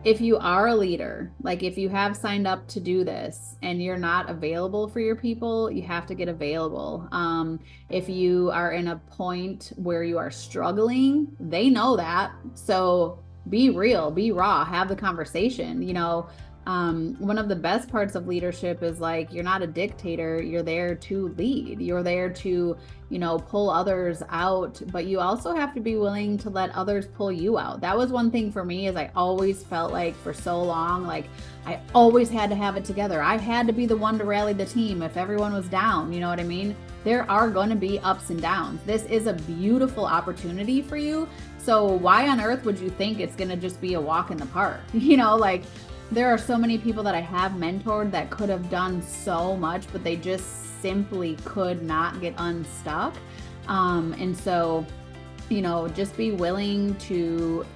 if you are a leader, like if you have signed up to do this and you're not available for your people, you have to get available. If you are in a point where you are struggling, they know that. So be real, be raw, have the conversation. One of the best parts of leadership is like you're not a dictator, you're there to lead, you're there to pull others out, but you also have to be willing to let others pull you out. That was one thing for me, is I always felt like for so long, like I always had to have it together. I had to be the one to rally the team if everyone was down. You know what I mean? There are going to be ups and downs. This is a beautiful opportunity for you. So why on earth would you think it's going to just be a walk in the park? Like there are so many people that I have mentored that could have done so much, but they just simply could not get unstuck. And so, just be willing to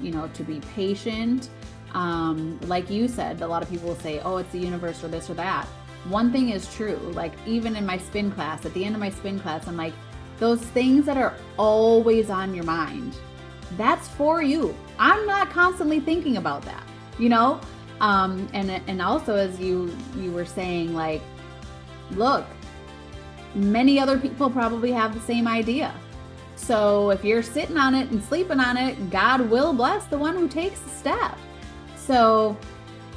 be patient. Like you said, a lot of people will say, oh, it's the universe or this or that. One thing is true, like even in my spin class, at the end of my spin class, I'm like, those things that are always on your mind, that's for you. I'm not constantly thinking about that, and also, as you were saying, like, look, many other people probably have the same idea. So if you're sitting on it and sleeping on it, God will bless the one who takes the step. So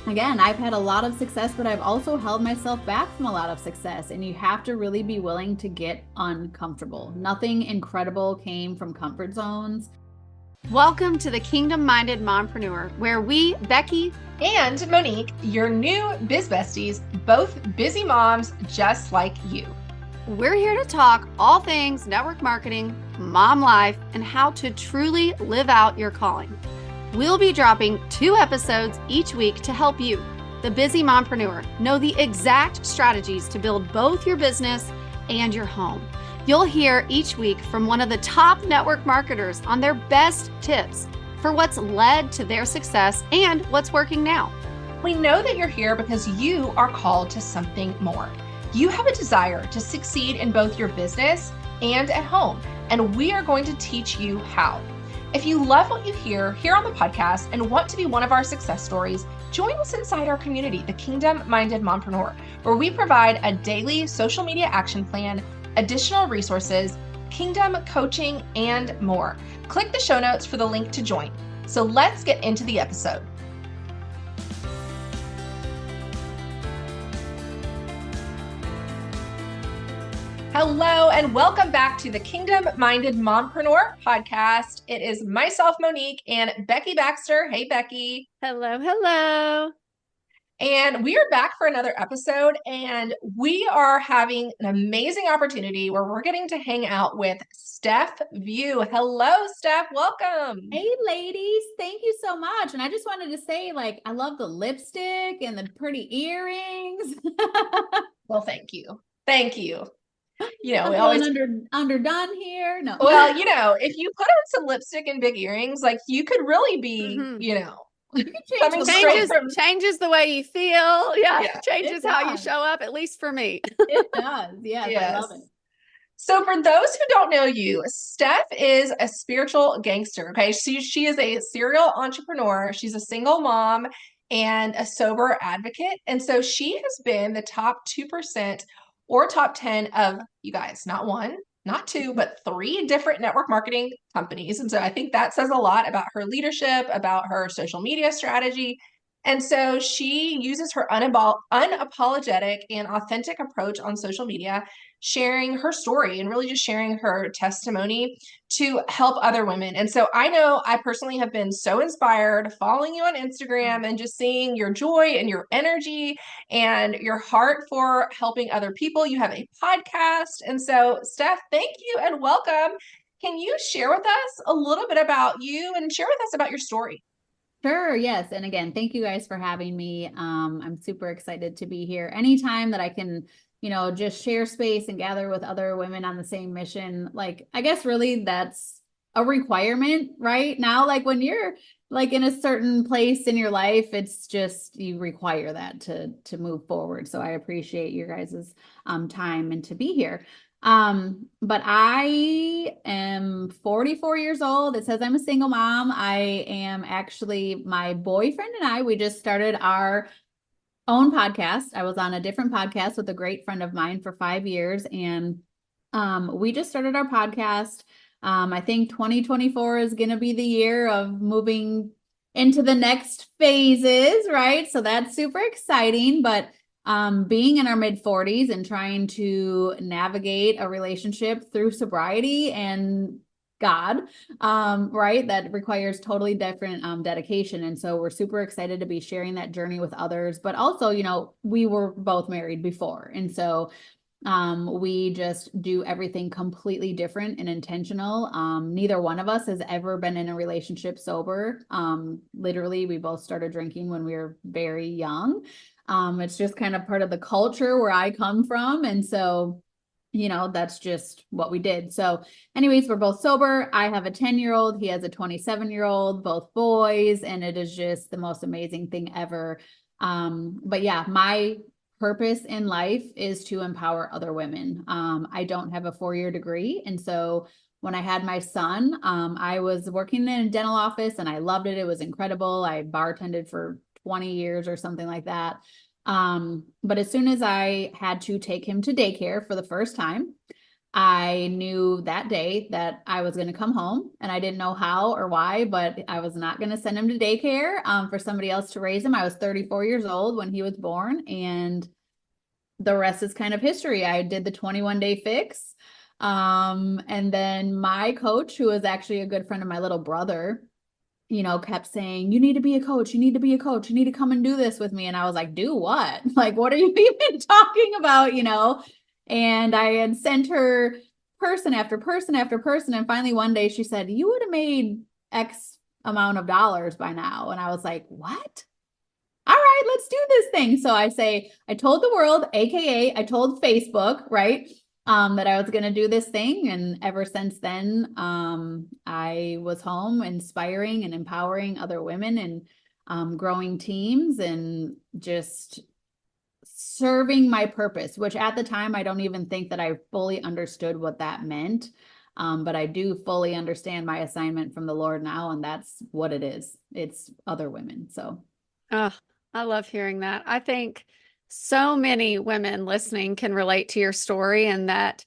again, I've had a lot of success, but I've also held myself back from a lot of success. And you have to really be willing to get uncomfortable. Nothing incredible came from comfort zones. Welcome to the Kingdom Minded Mompreneur, where we, Becky and Monique, your new biz besties, both busy moms just like you. We're here to talk all things network marketing, mom life, and how to truly live out your calling. We'll be dropping 2 episodes each week to help you, the busy mompreneur, know the exact strategies to build both your business and your home. You'll hear each week from one of the top network marketers on their best tips for what's led to their success and what's working now. We know that you're here because you are called to something more. You have a desire to succeed in both your business and at home, and we are going to teach you how. If you love what you hear here on the podcast and want to be one of our success stories, join us inside our community, the Kingdom Minded Mompreneur, where we provide a daily social media action plan, additional resources, kingdom coaching, and more. Click the show notes for the link to join. So let's get into the episode. Hello, and welcome back to the Kingdom Minded Mompreneur podcast. It is myself, Monique, and Becky Baxter. Hey, Becky. Hello, hello. And we are back for another episode, and we are having an amazing opportunity where we're getting to hang out with Steph View. Hello, Steph. Welcome. Hey, ladies. Thank you so much. And I just wanted to say, like, I love the lipstick and the pretty earrings. Well, thank you. Thank you. We always underdone here. No. Well, if you put on some lipstick and big earrings, like you could really be, changes the way you feel. Yeah. Changes how you show up, at least for me. It does. Yes. I love it. So for those who don't know you, Steph is a spiritual gangster. Okay. She is a serial entrepreneur. She's a single mom and a sober advocate. And so she has been the top 2% or top 10 of, you guys, not 1, not 2, but 3 different network marketing companies. And so I think that says a lot about her leadership, about her social media strategy. And so she uses her unapologetic and authentic approach on social media, sharing her story and really just sharing her testimony to help other women. And so I know I personally have been so inspired following you on Instagram and just seeing your joy and your energy and your heart for helping other people. You have a podcast. And so, Steph, thank you and welcome. Can you share with us a little bit about you and share with us about your story? Sure. Yes. And again, thank you guys for having me. I'm super excited to be here. Anytime that I can, just share space and gather with other women on the same mission. Like, I guess really that's a requirement right now. Like when you're like in a certain place in your life, it's just, you require that to move forward. So I appreciate your guys's time and to be here. But I am 44 years old. It says I'm a single mom. I am actually, my boyfriend and I, we just started our own podcast. I was on a different podcast with a great friend of mine for 5 years, and we just started our podcast. I think 2024 is going to be the year of moving into the next phases, right? So that's super exciting. But being in our mid 40s and trying to navigate a relationship through sobriety and God, right? That requires totally different dedication. And so we're super excited to be sharing that journey with others. But also, we were both married before. And so we just do everything completely different and intentional. Neither one of us has ever been in a relationship sober. Literally, we both started drinking when we were very young. It's just kind of part of the culture where I come from. And so, that's just what we did. So, anyways, we're both sober. I have a 10-year-old. He has a 27-year-old, both boys. And it is just the most amazing thing ever. But yeah, my purpose in life is to empower other women. I don't have a 4-year degree. And so when I had my son, I was working in a dental office and I loved it. It was incredible. I bartended for 20 years or something like that. But as soon as I had to take him to daycare for the first time, I knew that day that I was going to come home, and I didn't know how or why, but I was not going to send him to daycare for somebody else to raise him. I was 34 years old when he was born, and the rest is kind of history. I did the 21-day fix. And then my coach, who was actually a good friend of my little brother, kept saying, you need to be a coach. You need to be a coach. You need to come and do this with me. And I was like, do what? Like, what are you even talking about? And I had sent her person after person after person. And finally one day she said, you would have made X amount of dollars by now. And I was like, what? All right, let's do this thing. So I told the world, AKA I told Facebook, right? That I was going to do this thing. And ever since then, I was home inspiring and empowering other women and growing teams and just serving my purpose, which at the time, I don't even think that I fully understood what that meant. But I do fully understand my assignment from the Lord now. And that's what it is. It's other women. So. Oh, I love hearing that. I think so many women listening can relate to your story, and that,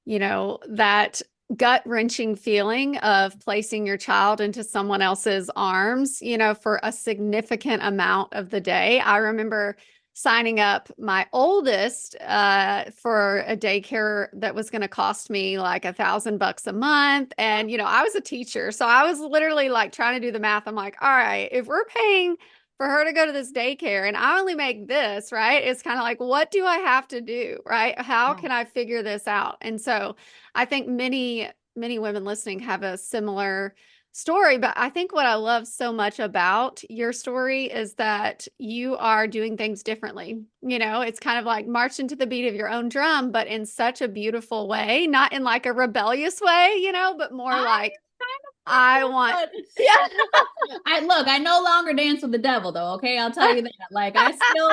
that gut-wrenching feeling of placing your child into someone else's arms, for a significant amount of the day. I remember signing up my oldest for a daycare that was going to cost me like $1,000 a month. And, I was a teacher, so I was literally like trying to do the math. I'm like, all right, if we're paying for her to go to this daycare and I only make this, right? It's kind of like, what do I have to do, right? How Yeah. can I figure this out? And so I think many, many women listening have a similar story. But I think what I love so much about your story is that you are doing things differently. It's kind of like marching to the beat of your own drum, but in such a beautiful way, not in like a rebellious way, but more like, I want, But yeah. I no longer dance with the devil though. Okay. I'll tell you that. Like I still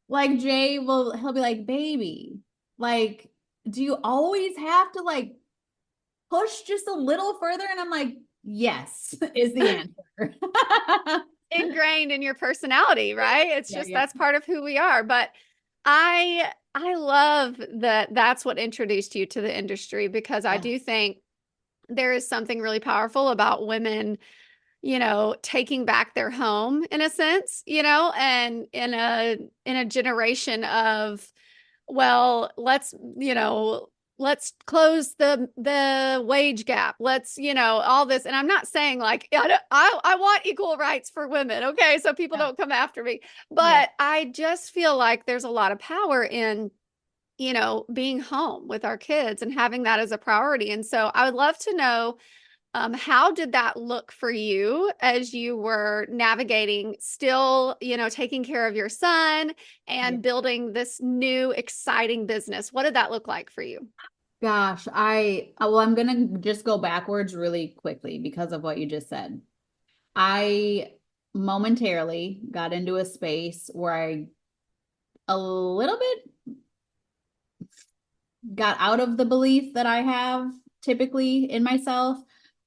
like he'll be like, baby, like, do you always have to like push just a little further? And I'm like, yes, is the answer. Ingrained in your personality, right? It's Yeah. just Yeah. that's part of who we are. But I love that that's what introduced you to the industry, because I Yeah. do think there is something really powerful about women, taking back their home in a sense, and in a generation of, well, let's close the wage gap. Let's, all this. And I'm not saying like, I want equal rights for women. Okay. So people Yeah. don't come after me, Yeah. but I just feel like there's a lot of power in, being home with our kids and having that as a priority. And so I would love to know, how did that look for you as you were navigating, still, taking care of your son Yeah. and building this new exciting business? What did that look like for you? Gosh, well, I'm gonna just go backwards really quickly because of what you just said. I momentarily got into a space where I a little bit got out of the belief that I have typically in myself,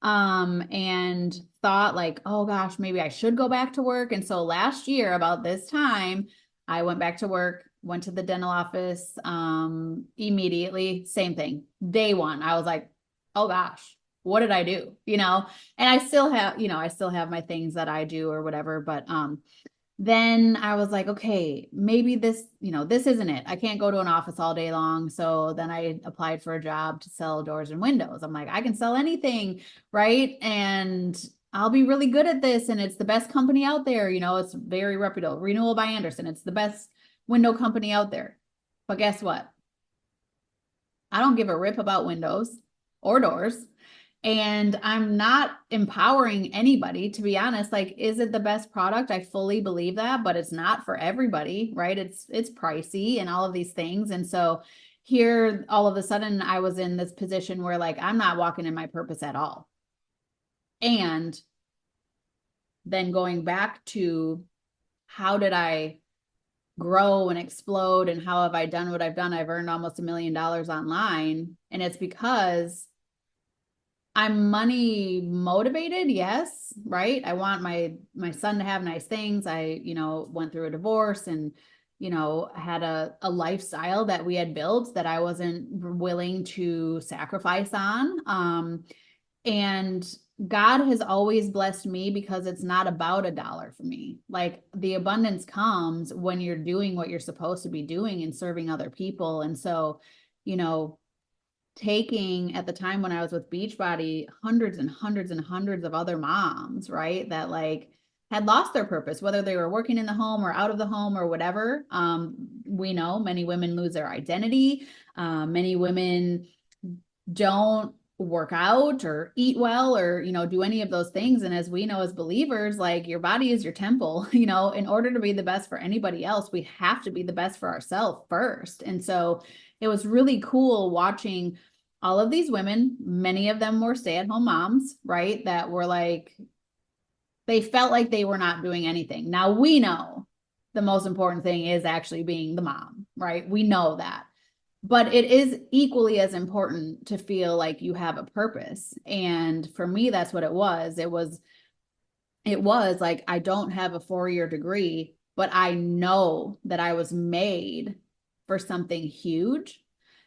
and thought like, oh gosh, maybe I should go back to work. And so last year about this time, I went back to work, went to the dental office, immediately, same thing. Day one, I was like, oh gosh, what did I do? And I still have, I still have my things that I do or whatever, but then I was like, okay, maybe this isn't it. I can't go to an office all day long. So then I applied for a job to sell doors and windows. I'm like, I can sell anything, right? And I'll be really good at this. And it's the best company out there. It's very reputable. Renewal by Andersen. It's the best window company out there. But guess what? I don't give a rip about windows or doors. And I'm not empowering anybody, to be honest. Like, is it the best product? I fully believe that, but it's not for everybody, right? It's pricey and all of these things. And so here, all of a sudden, I was in this position where like I'm not walking in my purpose at all. And then going back to how did I grow and explode and how have I done what I've done? I've earned almost $1 million online. And it's because I'm money motivated, yes, right? I want my son to have nice things. I, went through a divorce and, had a lifestyle that we had built that I wasn't willing to sacrifice on. And God has always blessed me because it's not about a dollar for me. Like the abundance comes when you're doing what you're supposed to be doing and serving other people. And so, you know, taking at the time when I was with Beachbody, hundreds and hundreds and hundreds of other moms, right? That like had lost their purpose, whether they were working in the home or out of the home or whatever. We know many women lose their identity. Many women don't work out or eat well or do any of those things. And as we know as believers, like your body is your temple. In order to be the best for anybody else, we have to be the best for ourselves first. And so it was really cool watching all of these women. Many of them were stay-at-home moms, right? That were like, they felt like they were not doing anything. Now we know the most important thing is actually being the mom, right? We know that. But it is equally as important to feel like you have a purpose. And for me, that's what it was. It was like, I don't have a 4-year degree, but I know that I was made for something huge.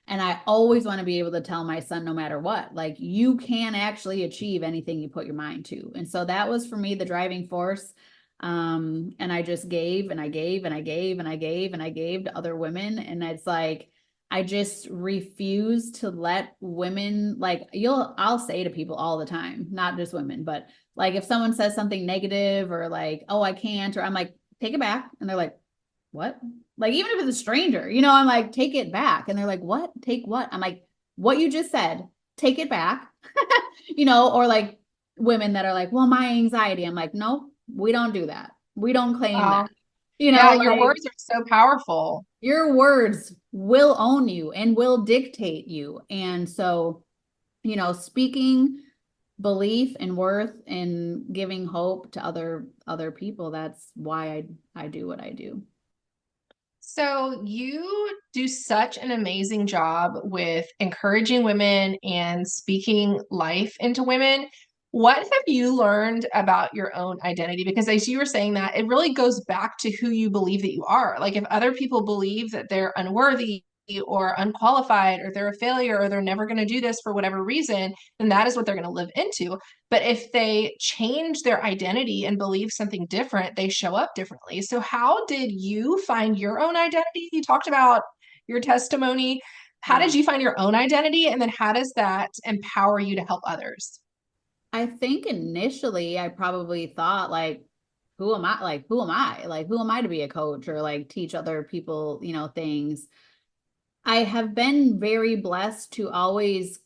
And I always want to be able to tell my son, no matter what, like you can actually achieve anything you put your mind to. And so that was for me the driving force. And I just gave and I gave and I gave and I gave and I gave to other women. And it's like, I just refuse to let women, like I'll say to people all the time, not just women, but like if someone says something negative or like, oh, I can't, or I'm like, take it back. And they're like, what? Like, even if it's a stranger, I'm like, take it back. And they're like, what? Take what? I'm like, what you just said, take it back. Or like women that are like, well, my anxiety. I'm like, no, we don't do that. We don't claim that. Wow. Yeah, your Like words are so powerful. your words will own you and will dictate you. And so, speaking belief and worth and giving hope to other people, that's why I do what I do. So you do such an amazing job with encouraging women and speaking life into women. What have you learned about your own identity? Because as you were saying that, it really goes back to who you believe that you are. Like if other people believe that they're unworthy or unqualified or they're a failure or they're never going to do this for whatever reason, then that is what they're going to live into. But if they change their identity and believe something different, they show up differently. So, how did you find your own identity? You talked about your testimony. How Yeah. did you find your own identity? And then, how does that empower you to help others? I think initially I probably thought like, who am I? Like, who am I? Like, who am I to be a coach or like teach other people, things? I have been very blessed to always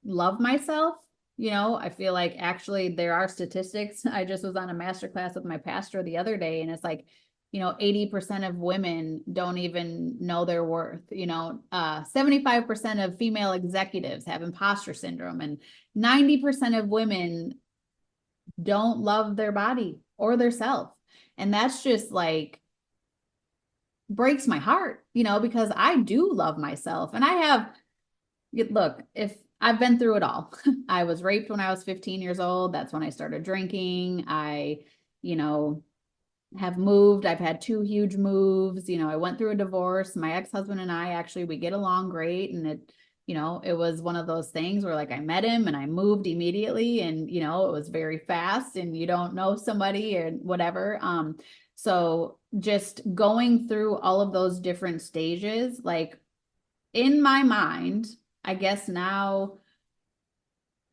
love myself. I feel like actually there are statistics. I just was on a masterclass with my pastor the other day, and it's like, 80% of women don't even know their worth. 75% of female executives have imposter syndrome, and 90% of women don't love their body or their self. And that's just like, breaks my heart, because I do love myself and I have Look, if I've been through it all. I was raped when I was 15 years old. That's when I started drinking. I, you know, have moved. I've had two huge moves. I went through a divorce. My ex-husband and I actually we get along great, and it was one of those things where like I met him and I moved immediately, and it was very fast, and you don't know somebody or whatever. So just going through all of those different stages, like in my mind, I guess now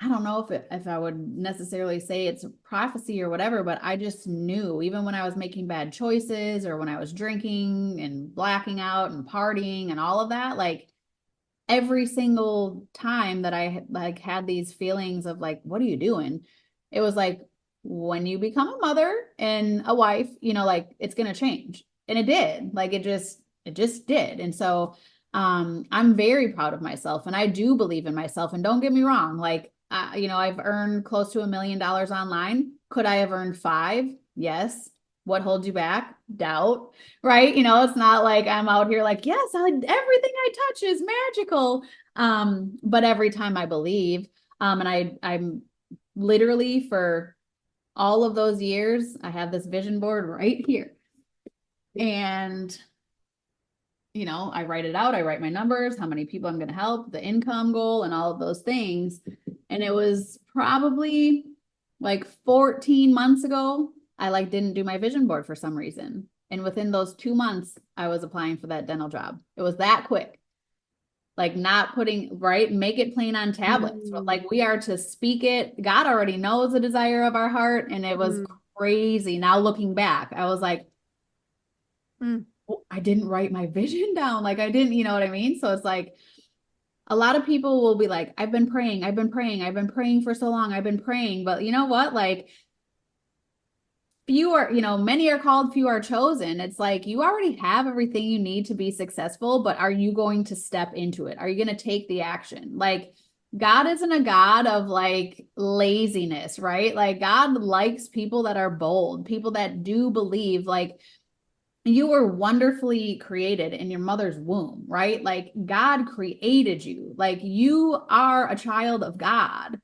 I don't know if I would necessarily say it's a prophecy or whatever, but I just knew even when I was making bad choices or when I was drinking and blacking out and partying and all of that, like every single time that I like had these feelings of like, what are you doing? It was like when you become a mother and a wife, like it's gonna change. And it did. Like it just did. And so I'm very proud of myself and I do believe in myself. And don't get me wrong, like I've earned close to $1 million online. Could I have earned five? Yes. What holds you back? Doubt, right? It's not like I'm out here like, yes, everything I touch is magical. But every time I believe, and I'm literally for all of those years, I have this vision board right here. And I write it out. I write my numbers, how many people I'm going to help, the income goal, and all of those things. And it was probably like 14 months ago, I like didn't do my vision board for some reason. And within those 2 months, I was applying for that dental job. It was that quick. Like not putting, right, make it plain on tablets. But like we are to speak it. God already knows the desire of our heart. And it was crazy. Now looking back, I was like, I didn't write my vision down. Like I didn't, you know what I mean? So it's like a lot of people will be like, I've been praying, I've been praying, I've been praying for so long, I've been praying. But you know what? Like few are, many are called, few are chosen. It's like you already have everything you need to be successful, but are you going to step into it? Are you going to take the action? Like God isn't a God of like laziness, right? Like God likes people that are bold, people that do believe like you were wonderfully created in your mother's womb, right? Like God created you. Like you are a child of God.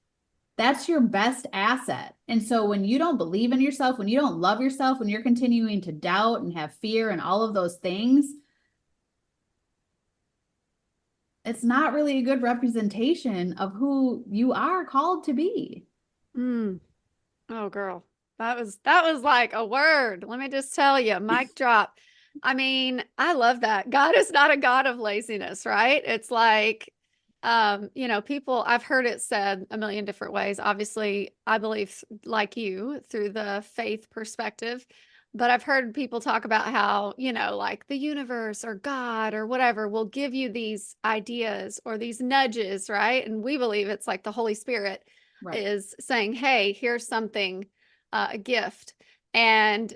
That's your best asset. And so when you don't believe in yourself, when you don't love yourself, when you're continuing to doubt and have fear and all of those things, it's not really a good representation of who you are called to be. Oh, girl, that was like a word. Let me just tell you, mic drop. I mean, I love that. God is not a God of laziness, right? It's like, people, I've heard it said a million different ways. Obviously, I believe like you through the faith perspective, but I've heard people talk about how, like the universe or God or whatever will give you these ideas or these nudges, right? And we believe it's like the Holy Spirit Right. is saying, hey, here's something, a gift. And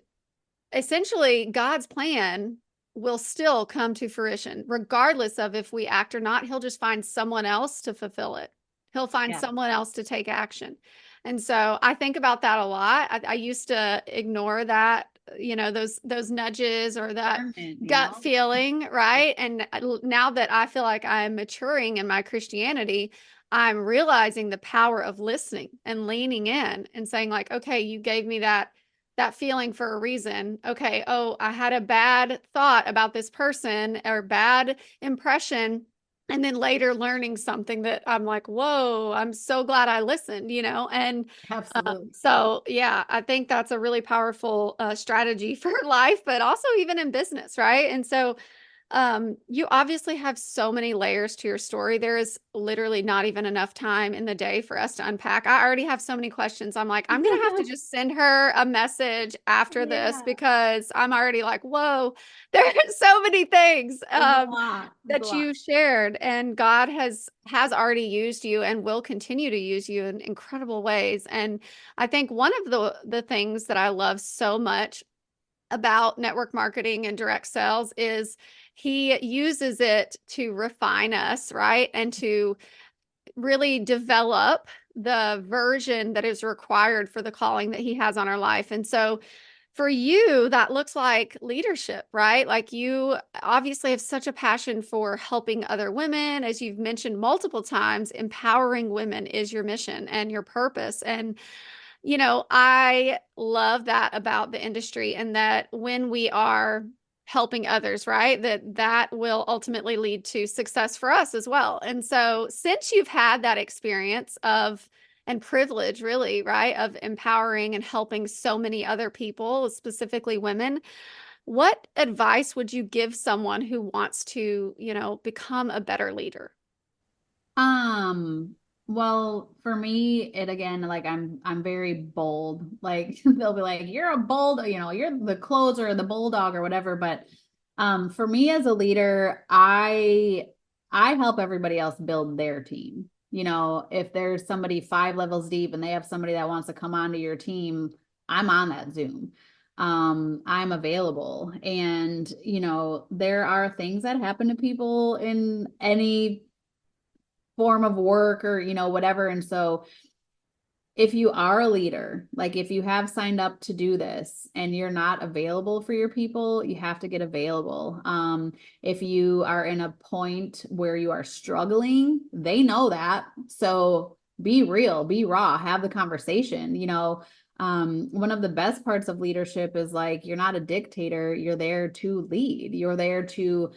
essentially, God's plan will still come to fruition, regardless of if we act or not. He'll just find someone else to fulfill it. He'll find Yeah. someone else to take action. And so I think about that a lot. I used to ignore that, those nudges or that Discernment, gut feeling, right? And now that I feel like I'm maturing in my Christianity, I'm realizing the power of listening and leaning in and saying like, okay, you gave me that feeling for a reason. Okay, oh, I had a bad thought about this person or bad impression. And then later learning something that I'm like, whoa, I'm so glad I listened, And Absolutely. so, yeah, I think that's a really powerful strategy for life, but also even in business, right? And so, you obviously have so many layers to your story. There is literally not even enough time in the day for us to unpack. I already have so many questions. I'm like, I'm gonna have to just send her a message after this Yeah. because I'm already like, whoa, there's so many things There's a lot. There's a that lot. you shared, and God has already used you and will continue to use you in incredible ways. And I think one of the things that I love so much about network marketing and direct sales is he uses it to refine us, right? And to really develop the version that is required for the calling that he has on our life. And so for you, that looks like leadership, right? Like you obviously have such a passion for helping other women. As you've mentioned multiple times, empowering women is your mission and your purpose. And, I love that about the industry, and that when we are helping others, right, that will ultimately lead to success for us as well. And so, since you've had that experience of and privilege, really, right, of empowering and helping so many other people, specifically women, what advice would you give someone who wants to, become a better leader? Um, well, for me, it again, like I'm very bold. Like they'll be like, you're a bold, you're the closer, the bulldog or whatever. But for me as a leader, I help everybody else build their team. If there's somebody 5 levels deep and they have somebody that wants to come onto your team, I'm on that Zoom. I'm available. And, there are things that happen to people in any form of work or whatever. And so if you are a leader, like if you have signed up to do this and you're not available for your people, you have to get available. If you are in a point where you are struggling, they know that. So be real, be raw, have the conversation. One of the best parts of leadership is like you're not a dictator, you're there to lead, you're there to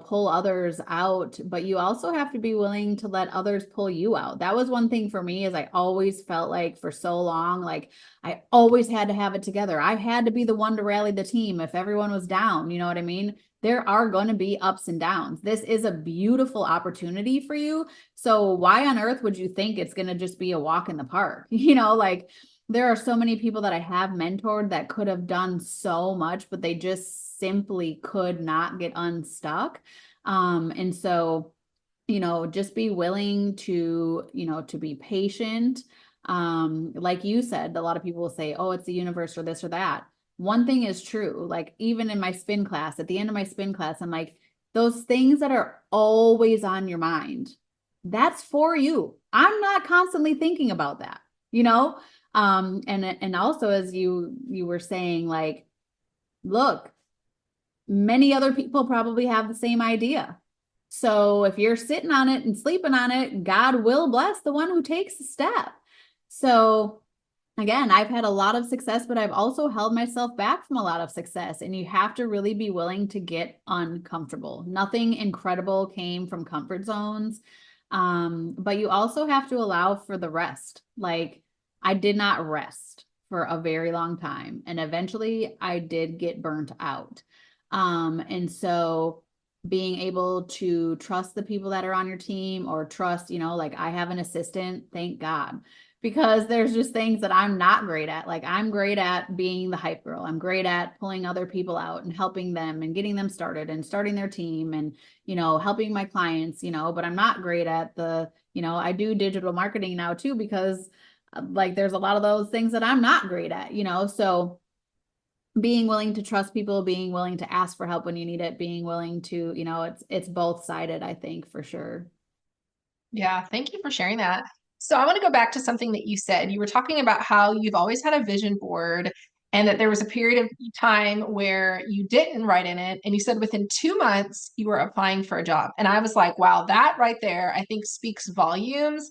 pull others out, but you also have to be willing to let others pull you out. That was one thing for me, is I always felt like for so long, like I always had to have it together. I had to be the one to rally the team if everyone was down. You know what I mean? There are going to be ups and downs. This is a beautiful opportunity for you. So why on earth would you think it's going to just be a walk in the park? Like there are so many people that I have mentored that could have done so much, but they just simply could not get unstuck. And so, just be willing to be patient. Like you said, a lot of people will say, oh, it's the universe or this or that. One thing is true, like even in my spin class, at the end of my spin class, I'm like, those things that are always on your mind, that's for you. I'm not constantly thinking about that, you know? And also as you were saying, like, look, many other people probably have the same idea. So if you're sitting on it and sleeping on it, God will bless the one who takes the step. So again, I've had a lot of success, but I've also held myself back from a lot of success. And you have to really be willing to get uncomfortable. Nothing incredible came from comfort zones. But you also have to allow for the rest. Like I did not rest for a very long time. And eventually I did get burnt out. And so being able to trust the people that are on your team, or trust, like I have an assistant, thank God, because there's just things that I'm not great at. Like I'm great at being the hype girl. I'm great at pulling other people out and helping them and getting them started and starting their team and, helping my clients, but I'm not great at I do digital marketing now too, because like there's a lot of those things that I'm not great at, so being willing to trust people, being willing to ask for help when you need it, being willing to, it's both sided, I think, for sure. Yeah, thank you for sharing that. So I want to go back to something that you said. You were talking about how you've always had a vision board and that there was a period of time where you didn't write in it. And you said within 2 months you were applying for a job. And I was like, wow, that right there, I think speaks volumes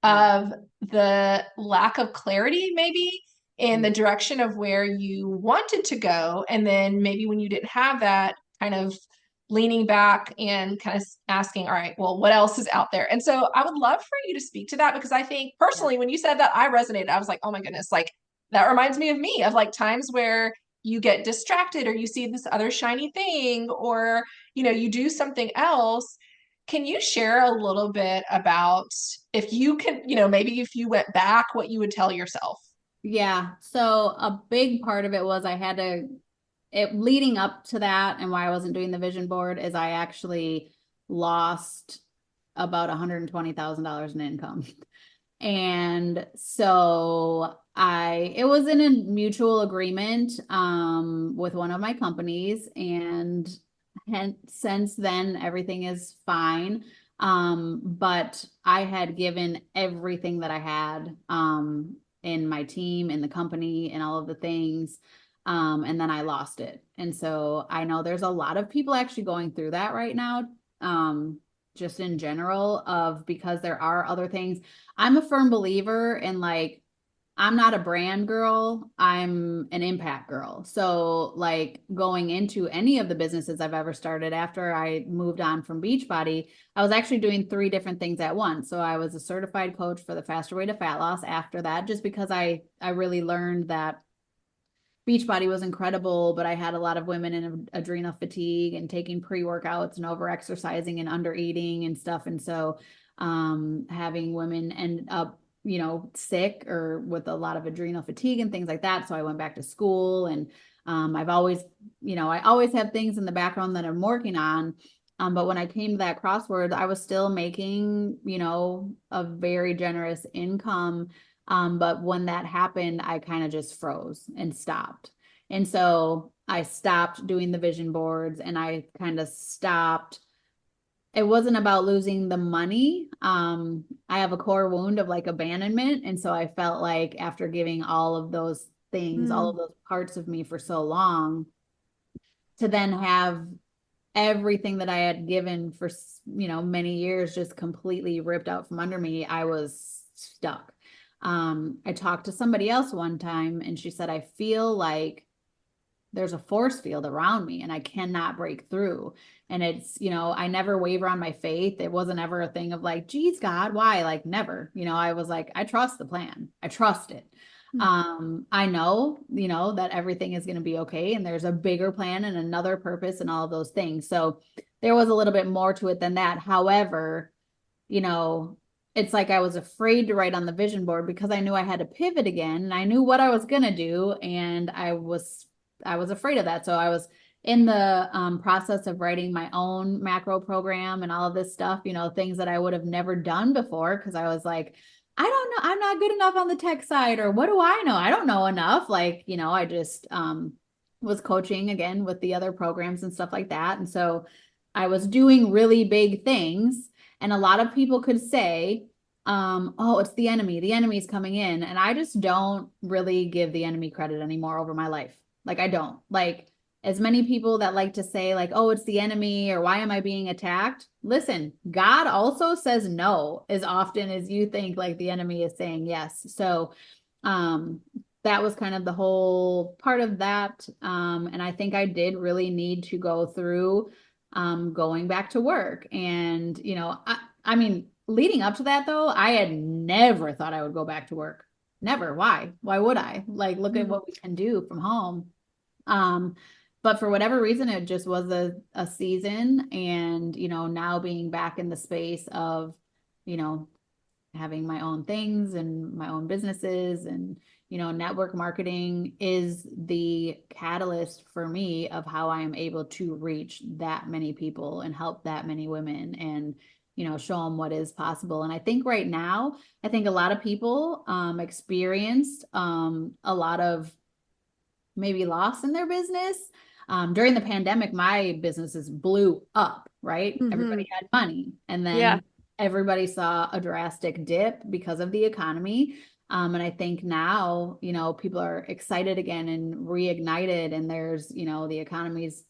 Yeah. of the lack of clarity, maybe in the direction of where you wanted to go. And then maybe when you didn't have that, kind of leaning back and kind of asking, all right, well, what else is out there? And so I would love for you to speak to that, because I think Yeah. personally, when you said that, I resonated. I was like, oh my goodness, like that reminds me of me, of like times where you get distracted or you see this other shiny thing, or, you do something else. Can you share a little bit about, if you can, maybe if you went back, what you would tell yourself? Yeah. So a big part of it was I had to, it leading up to that, and why I wasn't doing the vision board is I actually lost about $120,000 in income. And so it was in a mutual agreement with one of my companies, and hence since then everything is fine. But I had given everything that I had in my team, in the company, and all of the things. And then I lost it. And so I know there's a lot of people actually going through that right now. Just in general of because there are other things. I'm a firm believer in like I'm not a brand girl, I'm an impact girl. So, like going into any of the businesses I've ever started after I moved on from Beachbody, I was actually doing three different things at once. So, I was a certified coach for the Faster Way to Fat Loss after that, just because I really learned that Beachbody was incredible, but I had a lot of women in adrenal fatigue and taking pre-workouts and over exercising and under eating and stuff. And so having women end up, sick or with a lot of adrenal fatigue and things like that. So I went back to school and I've always, I always have things in the background that I'm working on. But when I came to that crossword, I was still making, a very generous income, but when that happened, I kind of just froze and stopped. And so I stopped doing the vision boards and I kind of stopped. It wasn't about losing the money. I have a core wound of like abandonment. And so I felt like after giving all of those things, all of those parts of me for so long, to then have everything that I had given for, many years just completely ripped out from under me, I was stuck. I talked to somebody else one time and she said, I feel like there's a force field around me and I cannot break through. And it's, I never waver on my faith. It wasn't ever a thing of like, geez, God, why? Like never, I was like, I trust the plan. I trust it. I know, that everything is going to be okay. And there's a bigger plan and another purpose and all of those things. So there was a little bit more to it than that. However, it's like I was afraid to write on the vision board because I knew I had to pivot again and I knew what I was going to do. And I was afraid of that. So I was in the process of writing my own macro program and all of this stuff, things that I would have never done before. Cause I was like, I don't know, I'm not good enough on the tech side, or what do I know? I don't know enough. Like, I just was coaching again with the other programs and stuff like that. And so I was doing really big things. And a lot of people could say, oh, it's the enemy. The enemy's coming in. And I just don't really give the enemy credit anymore over my life. Like I don't. Like as many people that like to say like, oh, it's the enemy or why am I being attacked? Listen, God also says no as often as you think like the enemy is saying yes. So that was kind of the whole part of that. And I think I did really need to go through going back to work. And, I mean, leading up to that though, I had never thought I would go back to work. Never. Why? Why would I? Like, look at what we can do from home. But for whatever reason, it just was a season. And, now being back in the space of, having my own things and my own businesses and, network marketing is the catalyst for me of how I am able to reach that many people and help that many women and, show them what is possible. And I think right now, I think a lot of people experienced a lot of maybe loss in their business. During the pandemic, my businesses blew up, right? Everybody had money. And then everybody saw a drastic dip because of the economy. And I think now, people are excited again and reignited and there's, the economy's,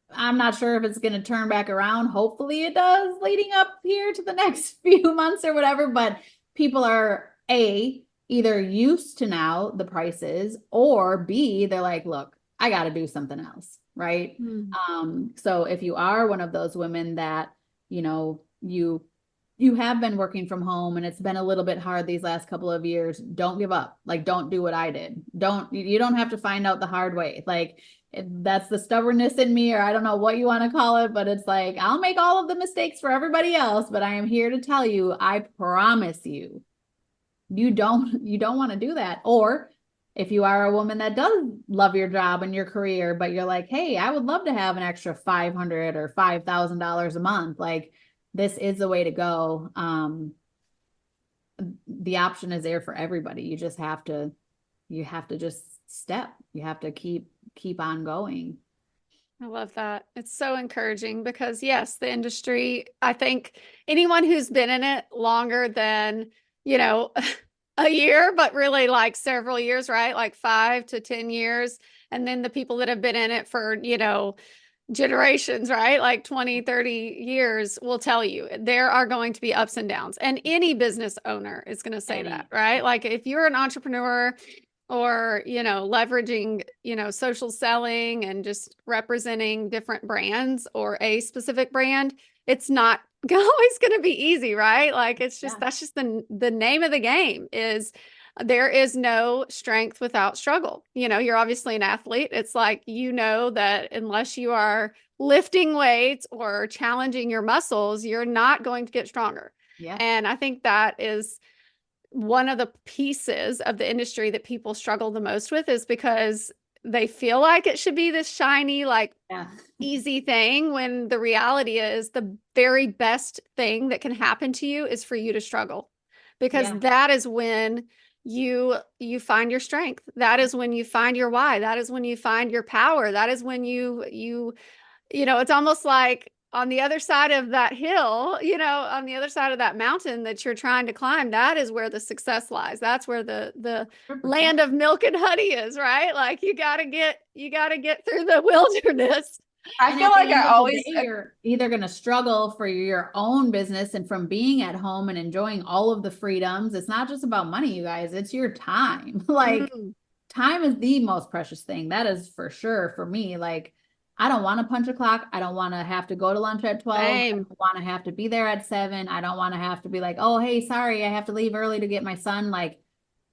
I'm not sure if it's going to turn back around. Hopefully it does leading up here to the next few months or whatever, but people are either used to now the prices or B, they're like, look, I got to do something else. Right. So if you are one of those women that, you have been working from home and it's been a little bit hard these last couple of years, don't give up. Like, don't do what I did. You don't have to find out the hard way. Like that's the stubbornness in me, or I don't know what you want to call it, but it's like, I'll make all of the mistakes for everybody else, but I am here to tell you, I promise you, you don't want to do that. Or if you are a woman that does love your job and your career, but you're like, hey, I would love to have an extra $500 or $5,000 a month. Like this is the way to go. The option is there for everybody. You have to just step. You have to keep on going. I love that. It's so encouraging because yes, the industry, I think anyone who's been in it longer than, a year, but really like several years, right? Like 5 to 10 years. And then the people that have been in it for, generations, right? Like 20, 30 years will tell you there are going to be ups and downs. And any business owner is going to say that, Any. right? Like if you're an entrepreneur or, leveraging, social selling and just representing different brands or a specific brand, it's not always going to be easy, right? Like it's just, Yeah. that's just the name of the game is there is no strength without struggle. You're obviously an athlete. It's like, that unless you are lifting weights or challenging your muscles, you're not going to get stronger. Yeah. And I think that is one of the pieces of the industry that people struggle the most with is because they feel like it should be this shiny, like Yeah. easy thing when the reality is the very best thing that can happen to you is for you to struggle because Yeah. that is when you find your strength. That is when you find your why. That is when you find your power. That is when it's almost like on the other side of that hill, on the other side of that mountain that you're trying to climb, that is where the success lies. That's where the 100%. land of milk and honey is, right? Like you got to get through the wilderness. I And feel at the like end I of the day, always, you're either going to struggle for your own business and from being at home and enjoying all of the freedoms. It's not just about money, you guys, it's your time. Like, Mm, time is the most precious thing. That is for sure for me. Like, I don't want to punch a clock. I don't want to have to go to lunch at 12. I same. don't want to have to be there at 7. I don't want to have to be like, oh, hey, sorry, I have to leave early to get my son. Like,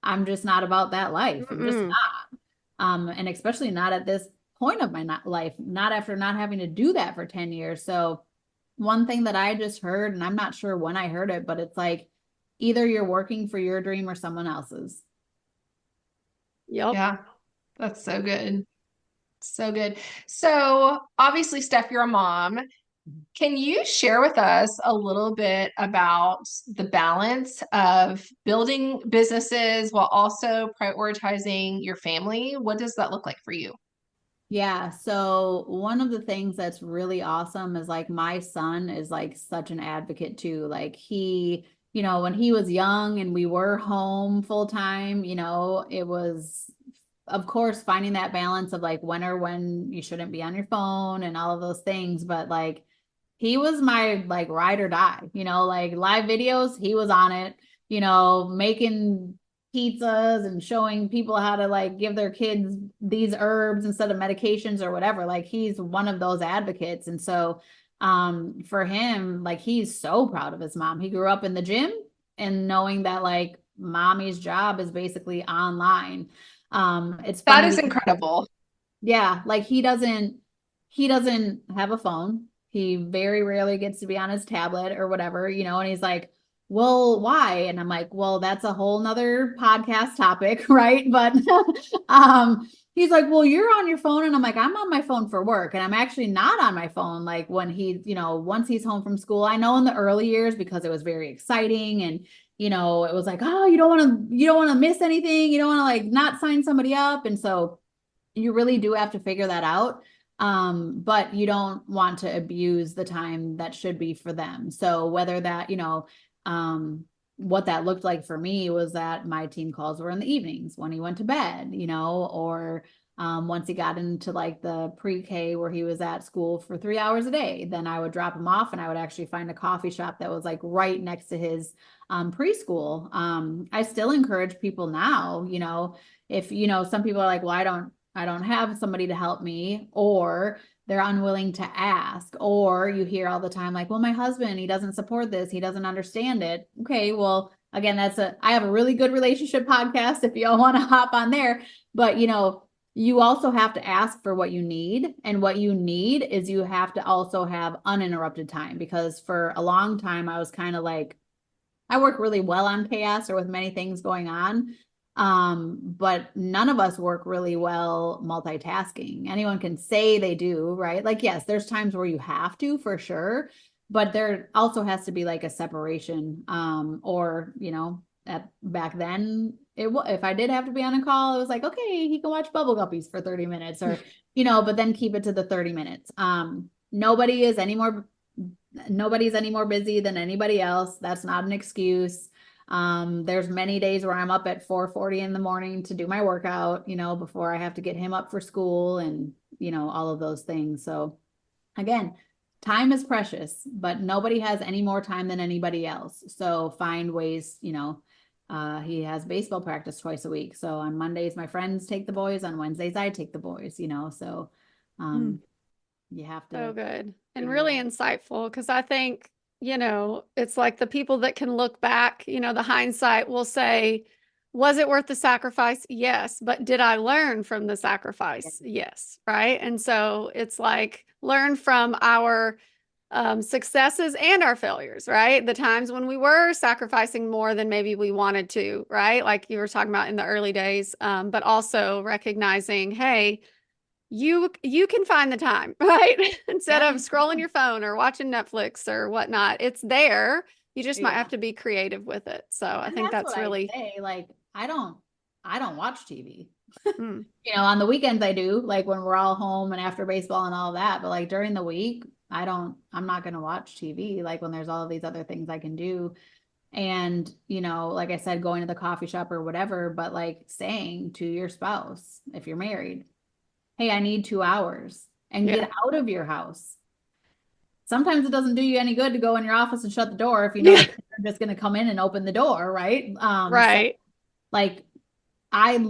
I'm just not about that life. I'm just Mm-mm. not. And especially not at this point of my life, not after not having to do that for 10 years. So one thing that I just heard, and I'm not sure when I heard it, but it's like either you're working for your dream or someone else's. Yep. yeah, that's so good. So good. So obviously, Steph, you're a mom. Can you share with us a little bit about the balance of building businesses while also prioritizing your family? What does that look like for you? Yeah, so one of the things that's really awesome is like my son is like such an advocate too. Like when he was young and we were home full time, it was of course finding that balance of like when you shouldn't be on your phone and all of those things, but like he was my like ride or die, like live videos, he was on it, making pizzas and showing people how to like give their kids these herbs instead of medications or whatever. Like he's one of those advocates. And so for him, like he's so proud of his mom. He grew up in the gym and knowing that like mommy's job is basically online. It's That funny is because incredible. yeah, like he doesn't have a phone. He very rarely gets to be on his tablet or whatever, and he's like, well, why? And I'm like, well, that's a whole nother podcast topic, right? But he's like, well, you're on your phone. And I'm like, I'm on my phone for work. And I'm actually not on my phone. Like when once he's home from school, I know in the early years because it was very exciting and it was like, oh, you don't want to miss anything. You don't want to like not sign somebody up. And so you really do have to figure that out. But you don't want to abuse the time that should be for them. So whether that, what that looked like for me was that my team calls were in the evenings when he went to bed, or once he got into like the pre-K where he was at school for 3 hours a day, then I would drop him off and I would actually find a coffee shop that was like right next to his preschool. I still encourage people now, if some people are like, well, I don't have somebody to help me, or they're unwilling to ask, or you hear all the time like, well, my husband, he doesn't support this, he doesn't understand it. Okay, well, again, I have a really good relationship podcast if y'all want to hop on there, but you also have to ask for what you need, and what you need is you have to also have uninterrupted time, because for a long time I was kind of like, I work really well on chaos or with many things going on. But none of us work really well multitasking. Anyone can say they do, right? Like, yes, there's times where you have to for sure, but there also has to be like a separation. Or, back then if I did have to be on a call, it was like, okay, he can watch Bubble Guppies for 30 minutes or, but then keep it to the 30 minutes. Nobody is any more Nobody's any more busy than anybody else. That's not an excuse. There's many days where I'm up at 4:40 in the morning to do my workout, before I have to get him up for school and, all of those things. So again, time is precious, but nobody has any more time than anybody else. So find ways, he has baseball practice twice a week. So on Mondays, my friends take the boys. On Wednesdays, I take the boys, so you have to. So good and really insightful, because I think, it's like the people that can look back, the hindsight will say, was it worth the sacrifice? Yes. But did I learn from the sacrifice? Yes. Right. And so it's like learn from our successes and our failures, right? The times when we were sacrificing more than maybe we wanted to, right? Like you were talking about in the early days, but also recognizing, hey, you can find the time, right? Instead of scrolling your phone or watching Netflix or whatnot, it's there. You just might have to be creative with it. So I think that's what really I say. Like, I don't watch TV. Mm. On the weekends I do, like when we're all home and after baseball and all that. But like during the week, I'm not going to watch TV, like when there's all of these other things I can do. And, like I said, going to the coffee shop or whatever, but like saying to your spouse, if you're married, hey, I need 2 hours, and get out of your house. Sometimes it doesn't do you any good to go in your office and shut the door if you know that they're just going to come in and open the door, right? Right. So, like, I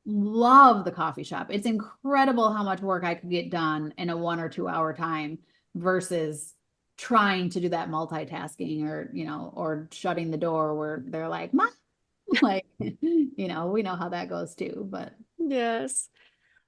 love the coffee shop. It's incredible how much work I could get done in a 1 or 2 hour time versus trying to do that multitasking or shutting the door where they're like, Mom, like, we know how that goes too, but. Yes.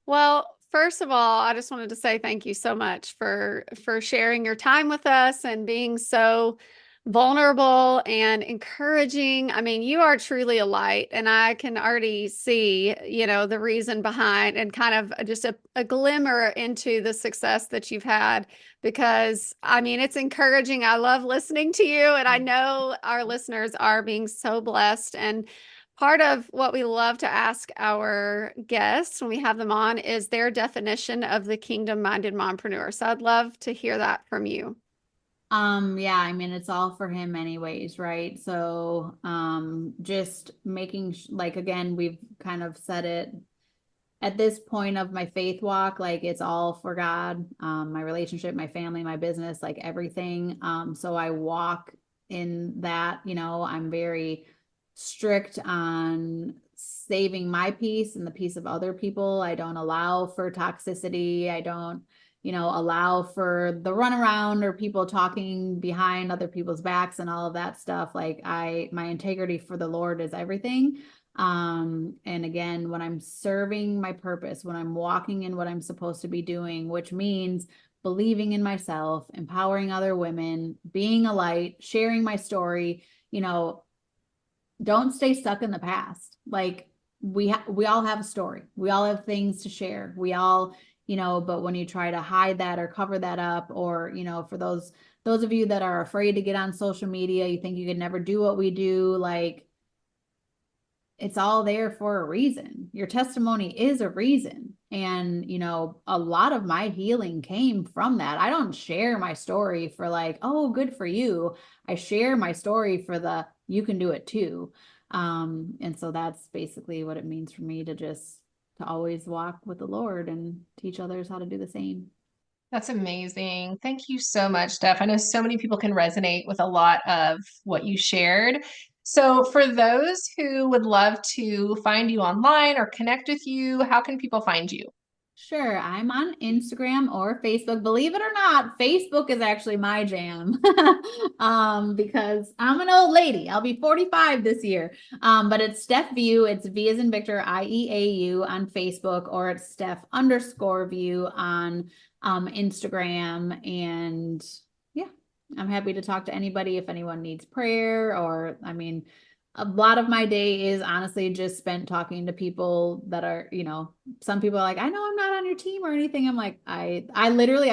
Well, first of all, I just wanted to say thank you so much for sharing your time with us and being so vulnerable and encouraging. I mean, you are truly a light, and I can already see, the reason behind and kind of just a glimmer into the success that you've had, because I mean, it's encouraging. I love listening to you, and I know our listeners are being so blessed. And part of what we love to ask our guests when we have them on is their definition of the kingdom-minded mompreneur. So I'd love to hear that from you. Yeah, I mean, it's all for him anyways, right? So, just making like, again, we've kind of said it at this point of my faith walk, like it's all for God, my relationship, my family, my business, like everything. So I walk in that, I'm very strict on saving my peace and the peace of other people. I don't allow for toxicity. I don't, allow for the runaround or people talking behind other people's backs and all of that stuff. Like my integrity for the Lord is everything. And again, when I'm serving my purpose, when I'm walking in what I'm supposed to be doing, which means believing in myself, empowering other women, being a light, sharing my story, don't stay stuck in the past. Like we all have a story. We all have things to share. We all, but when you try to hide that or cover that up, or, for those of you that are afraid to get on social media, you think you could never do what we do, like it's all there for a reason. Your testimony is a reason. And, a lot of my healing came from that. I don't share my story for like, oh, good for you. I share my story for you can do it too. And so that's basically what it means for me to always walk with the Lord and teach others how to do the same. That's amazing. Thank you so much, Steph. I know so many people can resonate with a lot of what you shared. So, for those who would love to find you online or connect with you, how can people find you? Sure. I'm on Instagram or Facebook. Believe it or not, Facebook is actually my jam. Because I'm an old lady. I'll be 45 this year. But it's Steph View. It's V as in Victor, IEAU on Facebook, or it's Steph_View on Instagram. And yeah, I'm happy to talk to anybody if anyone needs prayer, or I mean, a lot of my day is honestly just spent talking to people that are, some people are like, I know I'm not on your team or anything. I'm like, I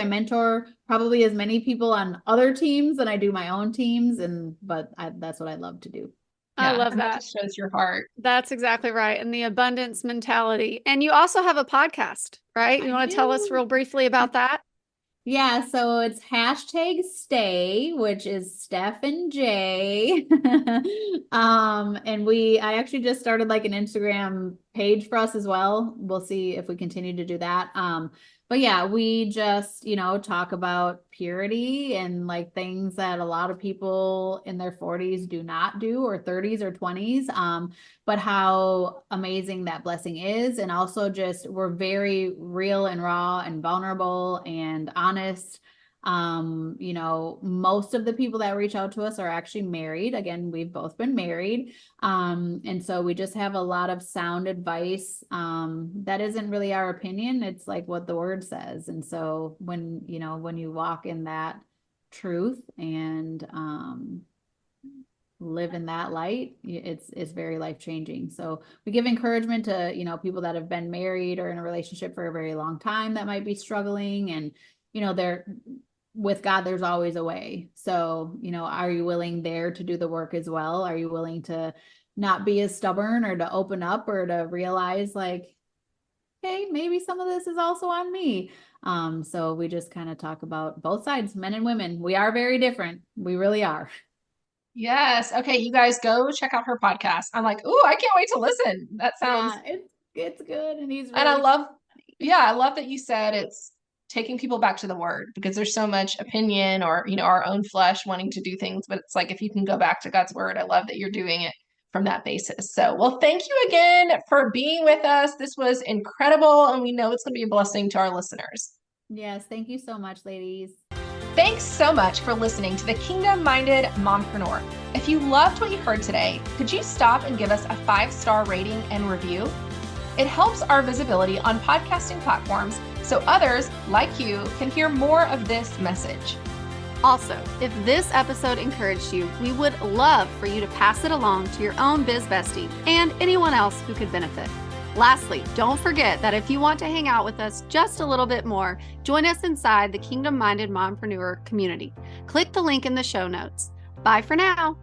mentor probably as many people on other teams than I do my own teams. But that's what I love to do. I Yeah, love and that. just shows your heart. That's exactly right. And the abundance mentality. And you also have a podcast, right? You want to tell us real briefly about that? Yeah, so it's hashtag stay, which is Steph and Jay. I actually just started like an Instagram page for us as well. We'll see if we continue to do that. But yeah, we just, talk about purity and like things that a lot of people in their 40s do not do, or 30s or 20s. But how amazing that blessing is. And also just we're very real and raw and vulnerable and honest. Most of the people that reach out to us are actually married. Again, we've both been married. And so we just have a lot of sound advice that isn't really our opinion. It's like what the word says. And so when you walk in that truth and live in that light, it's very life changing. So we give encouragement to people that have been married or in a relationship for a very long time that might be struggling, and they're with God, there's always a way. So are you willing there to do the work as well? Are you willing to not be as stubborn, or to open up, or to realize like, hey, maybe some of this is also on me? So we just kind of talk about both sides, men and women. We are very different, we really are. Yes. Okay, you guys go check out her podcast. I'm like, ooh, I can't wait to listen. That sounds, Yeah, it's good, and he's and I really love, funny. yeah, I love that you said it's taking people back to the word, because there's so much opinion or, our own flesh wanting to do things. But it's like, if you can go back to God's word, I love that you're doing it from that basis. So, well, thank you again for being with us. This was incredible. And we know it's going to be a blessing to our listeners. Yes, thank you so much, ladies. Thanks so much for listening to the Kingdom Minded Mompreneur. If you loved what you heard today, could you stop and give us a 5-star rating and review? It helps our visibility on podcasting platforms so others like you can hear more of this message. Also, if this episode encouraged you, we would love for you to pass it along to your own biz bestie and anyone else who could benefit. Lastly, don't forget that if you want to hang out with us just a little bit more, join us inside the Kingdom Minded Mompreneur community. Click the link in the show notes. Bye for now.